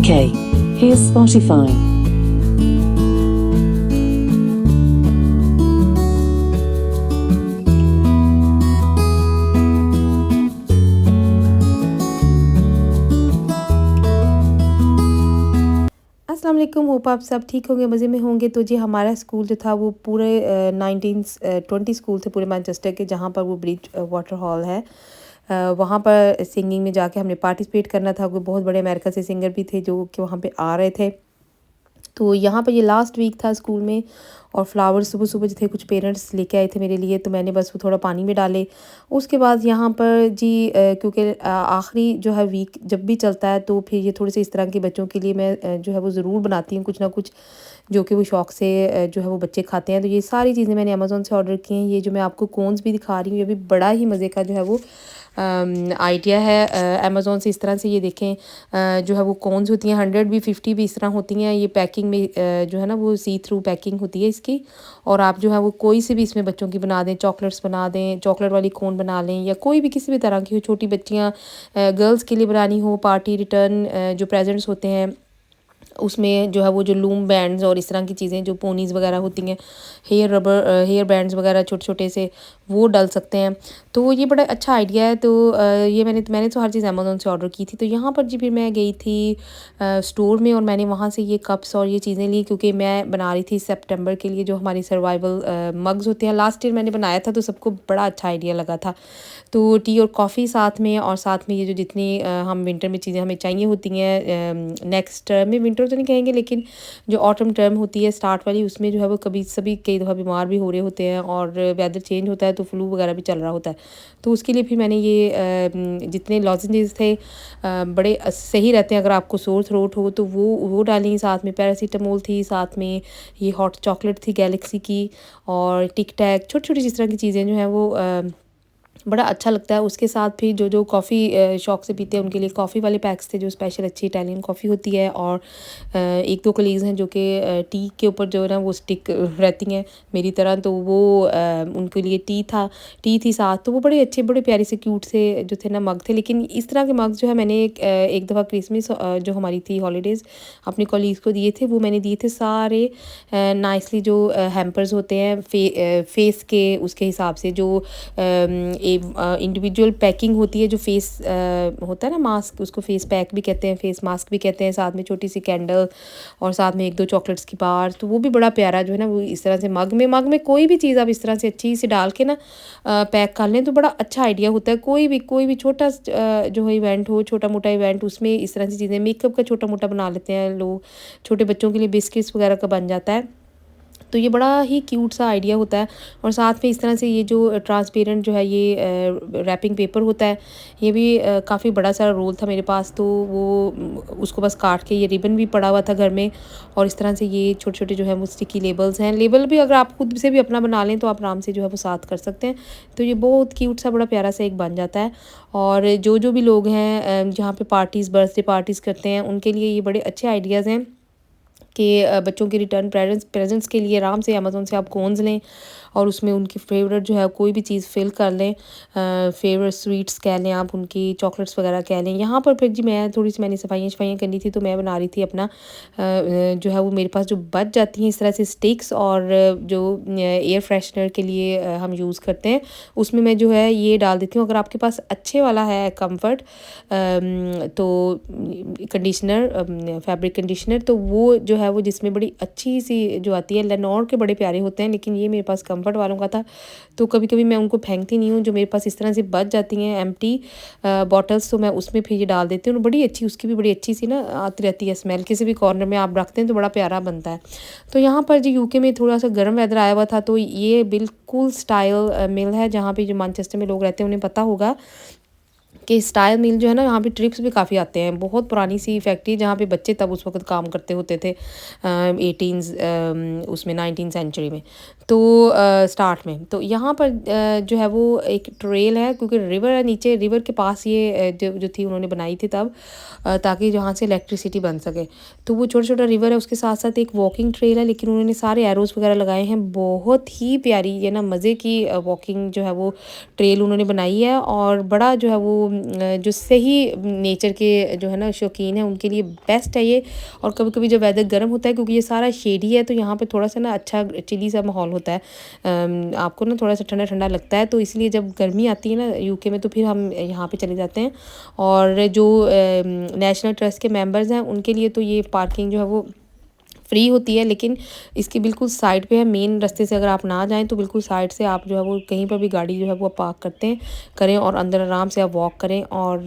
Okay, here's Spotify. अस्सलाम वालेकुम, hope आप सब ठीक होंगे, मज़े में होंगे। तो जी हमारा स्कूल जो था वो पूरे 1920 स्कूल थे पूरे मैनचेस्टर के, जहाँ पर वो ब्रिज वाटर हॉल है। वहाँ पर सिंगिंग में जाके हमने पार्टिसिपेट करना था। कोई बहुत बड़े अमेरिका से सिंगर भी थे जो कि वहाँ पे आ रहे थे। तो यहाँ पर ये लास्ट वीक था स्कूल में, और फ्लावर्स सुबह सुबह जो थे कुछ पेरेंट्स लेके आए थे मेरे लिए, तो मैंने बस वो थोड़ा पानी में डाले। उसके बाद यहाँ पर जी क्योंकि आखिरी जो है वीक जब भी चलता है तो फिर ये थोड़े से इस तरह के बच्चों के लिए मैं जो है वो ज़रूर बनाती हूँ कुछ ना कुछ, जो कि वो शौक़ से जो है वो बच्चे खाते हैं। तो ये सारी चीज़ें मैंने अमेज़ोन से ऑर्डर की हैं। ये जो मैं आपको कोन्स भी दिखा रही हूँ, ये भी बड़ा ही मज़े का जो है वो आइडिया है अमेज़ोन से। इस तरह से ये देखें जो है वो कोन्स होती हैं, 100 भी 50 भी इस तरह होती हैं। ये पैकिंग में जो है ना वो सी थ्रू पैकिंग होती है इसकी, और आप जो है वो कोई से भी इसमें बच्चों की बना दें, चॉकलेट्स बना दें, चॉकलेट वाली कोन बना लें, या कोई भी किसी भी तरह की हो, छोटी बच्चियाँ गर्ल्स के लिए बनानी हो, पार्टी रिटर्न जो प्रेजेंट्स होते हैं उसमें जो है वो जो लूम बैंड्स और इस तरह की चीज़ें जो पोनीज़ वगैरह होती हैं, हेयर बैंड्स वगैरह छोटे छोटे से, वो डाल सकते हैं। तो ये बड़ा अच्छा आइडिया है। तो ये मैंने तो हर चीज़ अमेज़ोन से ऑर्डर की थी। तो यहाँ पर जी फिर मैं गई थी स्टोर में, और मैंने वहाँ से ये कप्स और ये चीज़ें ली, क्योंकि मैं बना रही थी सितंबर के लिए जो हमारी सर्वाइवल मग्स होते हैं। लास्ट ईयर मैंने बनाया था तो सबको बड़ा अच्छा आइडिया लगा था। तो टी और कॉफ़ी साथ में, और साथ में ये जो जितनी हम विंटर में चीज़ें हमें चाहिए होती हैं, नेक्स्ट टर्म में, विंटर तो नहीं कहेंगे लेकिन जो ऑटम टर्म होती है स्टार्ट वाली, उसमें जो है वो कभी सभी कई दफ़ा बीमार भी हो रहे होते हैं, और वेदर चेंज होता है तो फ्लू वगैरह भी चल रहा होता है। तो उसके लिए फिर मैंने ये जितने लॉजेंजेस थे बड़े सही रहते हैं अगर आपको सोर थ्रोट हो, तो वो डाली। साथ में पैरासीटामोल थी, साथ में ये हॉट चॉकलेट थी गैलेक्सी की, और टिक टैक, छोटी छोटी जिस तरह की चीज़ें जो हैं वो बड़ा अच्छा लगता है। उसके साथ फिर जो कॉफ़ी शौक़ से पीते हैं उनके लिए कॉफ़ी वाले पैक्स थे, जो स्पेशल अच्छी इटालियन कॉफ़ी होती है। और एक दो कलीग्स हैं जो कि टी के ऊपर जो है ना वो स्टिक रहती हैं मेरी तरह, तो वो उनके लिए टी थी साथ। तो वो बड़े अच्छे बड़े प्यारे से क्यूट से जो थे ना मग थे। लेकिन इस तरह के मग जो है मैंने एक दफ़ा क्रिसमस जो हमारी थी हॉलीडेज़ अपने कॉलीग्स को दिए थे, वो मैंने दिए थे सारे नाइसली जो हैम्पर्स होते हैं फेस के उसके हिसाब से, जो इंडिविजुअल पैकिंग होती है, जो फेस होता है ना मास्क, उसको फेस पैक भी कहते हैं, फेस मास्क भी कहते हैं। साथ में छोटी सी कैंडल, और साथ में एक दो चॉकलेट्स की बार। तो वो भी बड़ा प्यारा जो है ना वो इस तरह से मग में कोई भी चीज़ आप इस तरह से अच्छी से डाल के ना पैक कर लें तो बड़ा अच्छा आइडिया होता है। कोई भी छोटा जो है इवेंट हो, छोटा मोटा इवेंट, उसमें इस तरह की चीज़ें, मेकअप का छोटा मोटा बना लेते हैं लोग, छोटे बच्चों के लिए बिस्किट्स वगैरह का बन जाता है। तो ये बड़ा ही क्यूट सा आइडिया होता है। और साथ में इस तरह से ये जो ट्रांसपेरेंट जो है ये रैपिंग पेपर होता है, ये भी काफ़ी बड़ा सारा रोल था मेरे पास, तो वो उसको बस काट के, ये रिबन भी पड़ा हुआ था घर में, और इस तरह से ये छोटे छोटे जो है वो स्टिकी लेबल्स हैं। लेबल भी अगर आप खुद से भी अपना बना लें तो आप आराम से जो है वो साथ कर सकते हैं। तो ये बहुत क्यूट सा बड़ा प्यारा सा एक बन जाता है। और जो भी लोग हैं जहाँ पे पार्टीज़, बर्थडे पार्टीज़ करते हैं, उनके लिए ये बड़े अच्छे आइडियाज़ हैं कि बच्चों के रिटर्न प्रेजेंट्स के लिए आराम से अमेज़ोन से आप कोन्स लें, और उसमें उनकी फेवरेट जो है कोई भी चीज़ फिल कर लें। फेवरेट स्वीट्स कह लें आप, उनकी चॉकलेट्स वगैरह कह लें। यहाँ पर फिर जी मैं थोड़ी सी मैंने सफाइयाँ करनी थी, तो मैं बना रही थी अपना जो है वो मेरे पास जो बच जाती हैं इस तरह से स्टिक्स, और जो एयर फ्रेशनर के लिए हम यूज़ करते हैं, उसमें मैं जो है ये डाल देती हूँ। अगर आपके पास अच्छे वाला है कम्फर्ट तो कंडीशनर, फैब्रिक कंडीशनर, तो वो जो है वो जिसमें बड़ी अच्छी सी जो आती है, लेनोर के बड़े प्यारे होते हैं, लेकिन ये मेरे पास कंफर्ट वालों का था। तो कभी कभी मैं उनको फेंकती नहीं हूँ, जो मेरे पास इस तरह से बच जाती हैं एम्प्टी बॉटल्स, तो मैं उसमें फिर ये डाल देती हूँ। बड़ी अच्छी उसकी भी बड़ी अच्छी सी ना आती रहती है स्मेल, किसी भी कॉर्नर में आप रखते हैं तो बड़ा प्यारा बनता है। तो यहाँ पर जो यूके में थोड़ा सा गर्म वेदर आया हुआ था, तो ये बिल्कुल स्टाइल मिल है, जहाँ पे जो मैनचेस्टर में लोग रहते हैं उन्हें पता होगा कि स्टाइल मिल जो है ना, यहाँ पे ट्रिप्स भी काफ़ी आते हैं। बहुत पुरानी सी फैक्ट्री, जहाँ पे बच्चे तब उस वक्त काम करते होते थे 18 उसमें 19 सेंचुरी में, तो स्टार्ट में। तो यहाँ पर जो है वो एक ट्रेल है, क्योंकि रिवर है नीचे, रिवर के पास ये जो थी उन्होंने बनाई थी तब, ताकि जहाँ से इलेक्ट्रिसिटी बन सके। तो वो छोटा छोटा रिवर है, उसके साथ साथ एक वॉकिंग ट्रेल है, लेकिन उन्होंने सारे एरोज़ वगैरह लगाए हैं। बहुत ही प्यारी ये ना मज़े की वॉकिंग जो है वो ट्रेल उन्होंने बनाई है, और बड़ा जो है वो जो सही नेचर के जो है ना शौकीन है उनके लिए बेस्ट है ये। और कभी-कभी जब वेदर गर्म होता है, क्योंकि ये सारा शेडी है, तो यहाँ पे थोड़ा-सा ना अच्छा चिली सा माहौल होता है। आपको ना थोड़ा-सा ठंडा-ठंडा लगता है, तो इसलिए जब गर्मी आती है ना यूके में, तो फिर हम यहाँ पे चले जाते हैं। और जो नेशनल ट्रस्ट के मेंबर्स हैं उनके लिए तो ये पार्किंग जो है वो फ्री होती है, लेकिन इसके बिल्कुल साइड पे है। मेन रास्ते से अगर आप ना जाएँ तो बिल्कुल साइड से आप जो है वो कहीं पर भी गाड़ी जो है वो पार्क करें और अंदर आराम से आप वॉक करें। और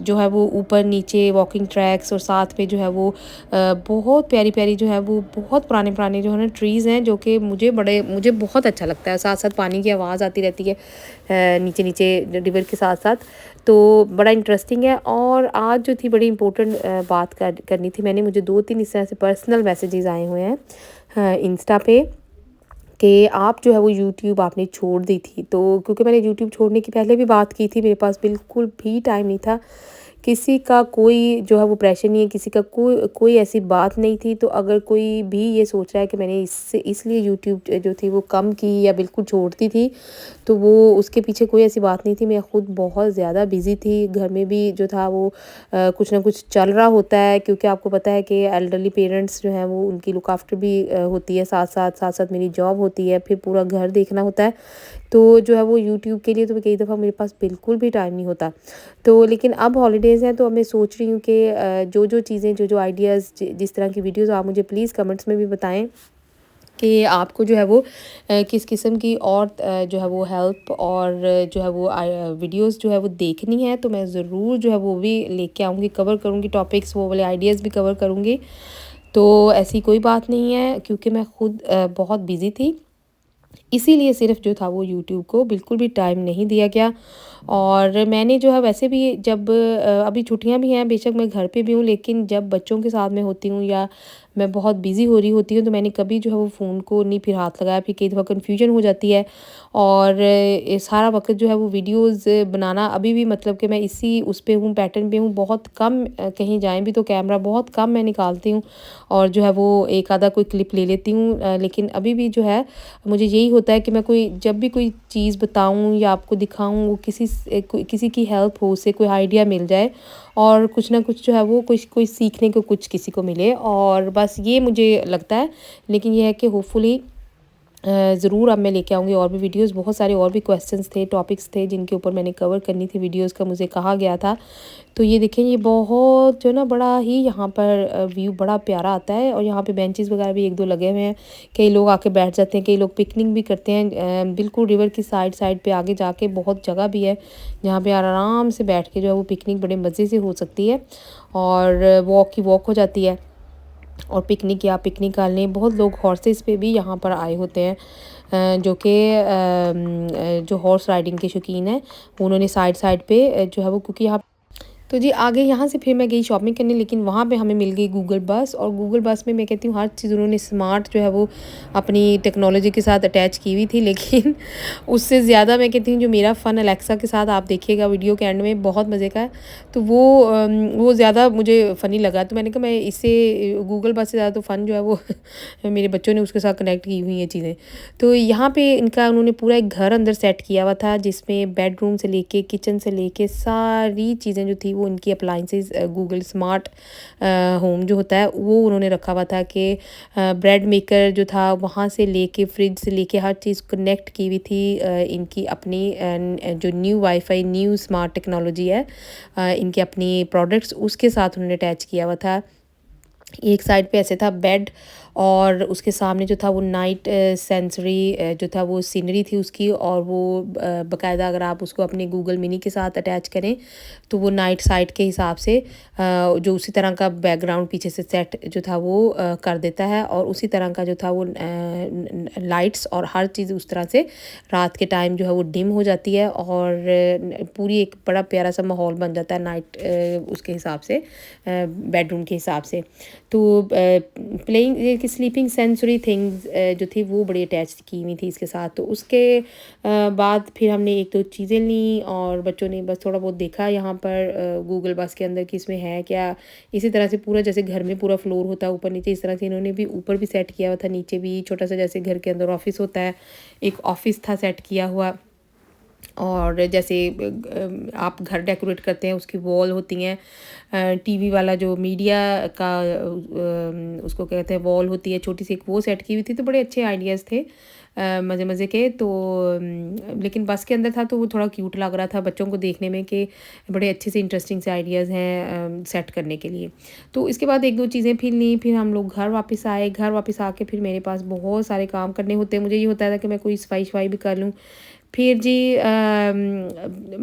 जो है वो ऊपर नीचे वॉकिंग ट्रैक्स, और साथ में जो है वो बहुत प्यारी-प्यारी जो है वो बहुत पुराने-पुराने जो है ना ट्रीज़ हैं, जो कि मुझे बहुत अच्छा लगता है। साथ-साथ पानी की आवाज़ आती रहती है नीचे-नीचे रिवर के साथ-साथ, तो बड़ा इंटरेस्टिंग है। और आज जो थी बड़ी इम्पोर्टेंट बात करनी थी मैंने, मुझे 2-3 इस तरह से पर्सनल मैसेजेस आए हुए हैं इंस्टा पे कि आप जो है वो यूट्यूब आपने छोड़ दी थी। तो क्योंकि मैंने यूट्यूब छोड़ने की पहले भी बात की थी, मेरे पास बिल्कुल भी टाइम नहीं था, किसी का कोई जो है वो प्रेशर नहीं है, किसी का कोई ऐसी बात नहीं थी। तो अगर कोई भी ये सोच रहा है कि मैंने इसलिए यूट्यूब जो थी वो कम की या बिल्कुल छोड़ दी थी, तो वो उसके पीछे कोई ऐसी बात नहीं थी। मैं खुद बहुत ज़्यादा बिज़ी थी, घर में भी जो था वो कुछ ना कुछ चल रहा होता है, क्योंकि आपको पता है कि एल्डरली पेरेंट्स जो हैं वो उनकी लुक आफ्टर भी होती है, साथ-साथ मेरी जॉब होती है, फिर पूरा घर देखना होता है। तो जो है वो यूट्यूब के लिए तो कई दफ़ा मेरे पास बिल्कुल भी टाइम नहीं होता। तो लेकिन अब हॉलीडेज़ हैं, तो अब मैं सोच रही हूँ कि जो-जो चीज़ें, जो-जो आइडियाज़, जिस तरह की वीडियोज़, आप मुझे प्लीज़ कमेंट्स में भी बताएँ कि आपको जो है वो किस किस्म की और जो है वो हेल्प और जो है वो वीडियोस जो है वो देखनी है, तो मैं ज़रूर जो है वो भी लेके आऊँगी, कवर करूँगी टॉपिक्स, वो वाले आइडियाज़ भी कवर करूँगी। तो ऐसी कोई बात नहीं है, क्योंकि मैं खुद बहुत बिज़ी थी, इसीलिए सिर्फ जो था वो यूट्यूब को बिल्कुल भी टाइम नहीं दिया गया। और मैंने जो है वैसे भी जब अभी छुट्टियां भी हैं, बेशक मैं घर पे भी हूँ, लेकिन जब बच्चों के साथ में होती हूँ या मैं बहुत बिज़ी हो रही होती हूँ, तो मैंने कभी जो है वो फ़ोन को नहीं फिर हाथ लगाया। फिर कई दफ़ा कन्फ्यूजन हो जाती है, और सारा वक्त जो है वो वीडियोज़ बनाना अभी भी, मतलब कि मैं इसी उस पे हूँ, पैटर्न पे हूँ। बहुत कम कहीं जाएँ भी तो कैमरा बहुत कम मैं निकालती हूँ, और जो है वो एक आधा कोई क्लिप ले लेती हूँ। लेकिन अभी भी जो है मुझे यही होता है कि मैं जब भी कोई चीज़ बताऊँ या आपको दिखाऊँ, वो किसी की हेल्प हो, उससे कोई आइडिया मिल जाए, और कुछ ना कुछ जो है वो कोई सीखने को कुछ किसी को मिले, और बस ये मुझे लगता है। लेकिन ये है कि होपफुली ज़रूर अब मैं लेके आऊँगी और भी वीडियोज़। बहुत सारे और भी क्वेश्चंस थे, टॉपिक्स थे, जिनके ऊपर मैंने कवर करनी थी, वीडियोज़ का मुझे कहा गया था। तो ये देखें, ये बहुत जो ना बड़ा ही यहाँ पर व्यू बड़ा प्यारा आता है, और यहाँ पे बेंचेस वगैरह भी 1-2 लगे हुए हैं। कई लोग आके बैठ जाते हैं, कई लोग पिकनिक भी करते हैं। बिल्कुल रिवर की साइड पे आगे जाके बहुत जगह भी है, जहाँ पे आराम से बैठ के जो है वो पिकनिक बड़े मज़े से हो सकती है, और वॉक की वॉक हो जाती है, और पिकनिक या पिकनिक कर लें। बहुत लोग हॉर्सेस पे भी यहाँ पर आए होते हैं, जो कि जो हॉर्स राइडिंग के शौकीन हैं, उन्होंने साइड पे जो है वो, क्योंकि यहाँ तो जी आगे यहाँ से फिर मैं गई शॉपिंग करने, लेकिन वहाँ पे हमें मिल गई गूगल बस। और गूगल बस में मैं कहती हूँ हर चीज़ उन्होंने स्मार्ट जो है वो अपनी टेक्नोलॉजी के साथ अटैच की हुई थी, लेकिन उससे ज़्यादा मैं कहती हूँ जो मेरा फ़न अलेक्सा के साथ आप देखिएगा वीडियो के एंड में, बहुत मज़े का है। तो वो ज़्यादा मुझे फ़नी लगा, तो मैंने कहा मैं इससे गूगल बस से ज़्यादा तो फ़न जो है वो मेरे बच्चों ने उसके साथ कनेक्ट की हुई हैं चीज़ें। तो यहाँ पे इनका उन्होंने पूरा एक घर अंदर सेट किया हुआ था, जिसमें बेडरूम से लेके किचन से लेके सारी चीज़ें जो थी वो इनकी अप्लाइंसेस, गूगल स्मार्ट होम जो होता है वो उन्होंने रखा हुआ था, कि ब्रेड मेकर जो था वहाँ से लेके फ्रिज से लेके हर चीज़ कनेक्ट की हुई थी। इनकी अपनी जो new wifi, new smart technology है, इनके अपनी प्रोडक्ट्स उसके साथ उन्होंने अटैच किया हुआ था। एक साइड पे ऐसे था बेड, और उसके सामने जो था वो नाइट सेंसरी जो था वो सीनरी थी उसकी, और वो बाकायदा अगर आप उसको अपने गूगल मिनी के साथ अटैच करें, तो वो नाइट साइट के हिसाब से जो उसी तरह का बैकग्राउंड पीछे से सेट जो था वो कर देता है, और उसी तरह का जो था वो लाइट्स और हर चीज़ उस तरह से रात के टाइम जो है वो डिम हो जाती है, और पूरी एक बड़ा प्यारा सा माहौल बन जाता है नाइट उसके हिसाब से, बेडरूम के हिसाब से। तो प्लेइंग कि स्लीपिंग सेंसरी थिंग्स जो थी वो बड़ी अटैच की हुई थी इसके साथ। तो उसके बाद फिर हमने 1-2 चीज़ें ली, और बच्चों ने बस थोड़ा बहुत देखा यहाँ पर गूगल बस के अंदर कि इसमें है क्या। इसी तरह से पूरा जैसे घर में पूरा फ्लोर होता है ऊपर नीचे, इस तरह से इन्होंने भी ऊपर भी सेट किया हुआ था, नीचे भी छोटा सा जैसे घर के अंदर ऑफिस होता है, एक ऑफिस था सेट किया हुआ। और जैसे आप घर डेकोरेट करते हैं उसकी वॉल होती हैं, टीवी वाला जो मीडिया का उसको कहते हैं वॉल होती है छोटी सी, एक वो सेट की हुई थी। तो बड़े अच्छे आइडियाज़ थे, मज़े मज़े के। तो लेकिन बस के अंदर था तो वो थोड़ा क्यूट लग रहा था बच्चों को देखने में कि बड़े अच्छे से इंटरेस्टिंग से आइडियाज़ हैं सेट करने के लिए। तो इसके बाद एक दो चीज़ें फिर ली, फिर हम लोग घर वापस आए। घर वापस आके फिर मेरे पास बहुत सारे काम करने होते हैं। मुझे ये होता था कि मैं कोई सफाई भी कर लूँ। फिर जी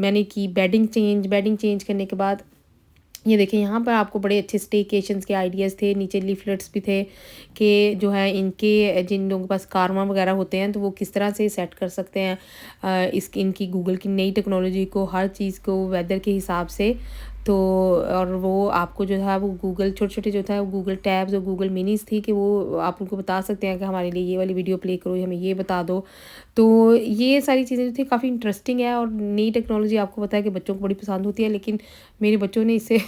मैंने की बेडिंग चेंज करने के बाद ये देखिए यहाँ पर आपको बड़े अच्छे स्टेकेशंस के आइडियाज़ थे। नीचे लीफलेट्स भी थे कि जो है इनके जिन लोगों के पास कारवां वगैरह होते हैं तो वो किस तरह से सेट कर सकते हैं इनकी गूगल की नई टेक्नोलॉजी को, हर चीज़ को वेदर के हिसाब से। तो और वो आपको जो था वो गूगल छोटे-छोटे जो था वो गूगल टैब्स और गूगल मिनीज़ थी कि वो आप उनको बता सकते हैं कि हमारे लिए ये वाली वीडियो प्ले करो, हमें ये बता दो। तो ये सारी चीज़ें जो थी काफ़ी इंटरेस्टिंग है, और नई टेक्नोलॉजी आपको पता है कि बच्चों को बड़ी पसंद होती है। लेकिन मेरे बच्चों ने इससे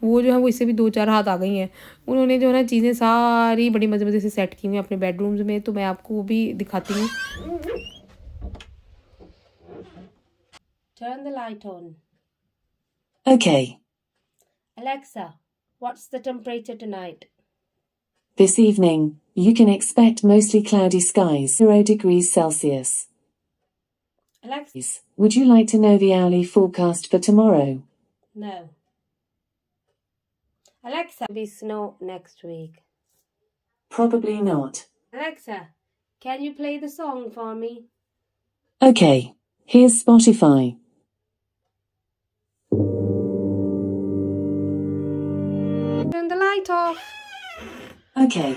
वो जो है वो इससे भी 2-4 हाथ आ गई हैं। उन्होंने जो है ना चीज़ें सारी बड़ी मज़े-मज़े से सेट की हुई हैं अपने बेडरूम्स में, तो मैं आपको वो भी दिखाती हूँ। Turn the light on. Okay. Alexa, what's the temperature tonight? This evening, you can expect mostly cloudy skies, 0 degrees Celsius. Alexa, Would you like to know the hourly forecast for tomorrow? no. Alexa, be snow next week. Probably not. Alexa, can you play the song for me? Okay. Here's Spotify. Turn the light off. Okay.